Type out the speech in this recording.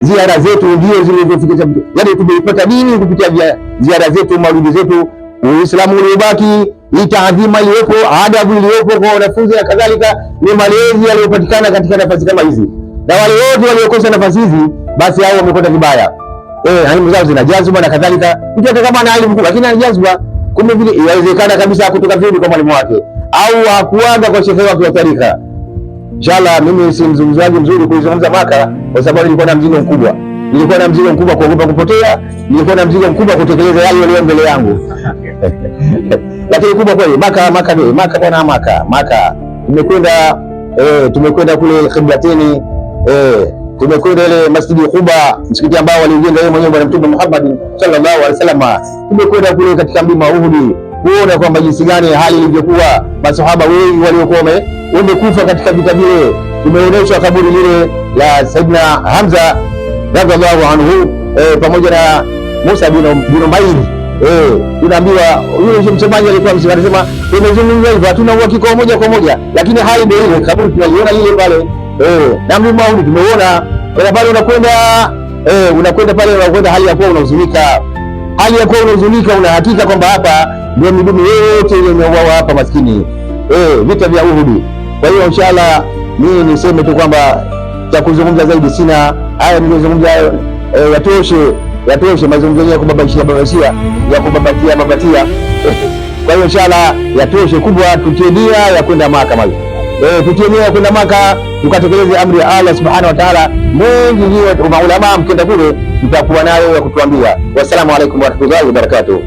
ziara zetu ndio zilizofikisha, yani tumeipata dini kupitia ziara zetu, maulidi zetu. Uislamu uliobaki ni taadhima iliyopo, adabu iliyopo kwa wanafunzi na kadhalika, ni malezi yaliyopatikana katika nafasi kama hizi, na wale wote waliokosa nafasi hizi basi hao wamekwenda vibaya. Elimu zao zina jazba na kadhalika. Mtu hata kama ana elimu lakini ana jazba, kumbe vile inawezekana kabisa kutoka vile kwa mwalimu wake au hakuaga kwa shekhe wake wa tarika. Inshallah mimi si mzungumzaji mzuri kuizungumza Maka kwa sababu nilikuwa na mzigo mkubwa. Nilikuwa na mzigo mkubwa kuogopa kupotea, nilikuwa na mzigo mkubwa kutekeleza yale yaliyo mbele yangu. Lakini kubwa kweli Maka tumekwenda kule Qiblateni, tumekwenda ile Masjidi Quba, msikiti ambao walijenga yeye mwenyewe Bwana Mtume Muhammad sallallahu alaihi wasallam. Tumekwenda kule katika mlima Uhud kuona kwamba jinsi gani hali ilivyokuwa, masahaba wengi waliokuwa wamekufa katika vita vile. Tumeonyeshwa kaburi lile la Saidina Hamza radhiallahu anhu pamoja na Musa bin Umair. Tunaambiwa yule msemaji alikuwa anasema tumezungumza hivyo, hatuna uhakika moja kwa moja, lakini hali ndio ile. Kaburi tunaliona lile pale, na mlima Uhud tumeona pale. Unakwenda pale, unakwenda hali ya kuwa unahuzunika, una hakika kwamba hapa ndio midumu yote ile imeuawa hapa maskini, vita vya Uhud. Kwa hiyo inshallah mimi niseme tu kwamba cha kuzungumza zaidi sina. Haya nilizungumza yatoshe mazungumzo ya kubabatia kwa hiyo inshallah yatoshe. Kubwa tutie nia ya kwenda Maka tutie nia ya kwenda Maka, tukatekeleze amri ya Allah subhanahu wa ta'ala. Mengi ndio maulama mkenda kule mtakuwa nayo ya kutuambia. Wassalamu alaikum warahmatullahi wabarakatuh.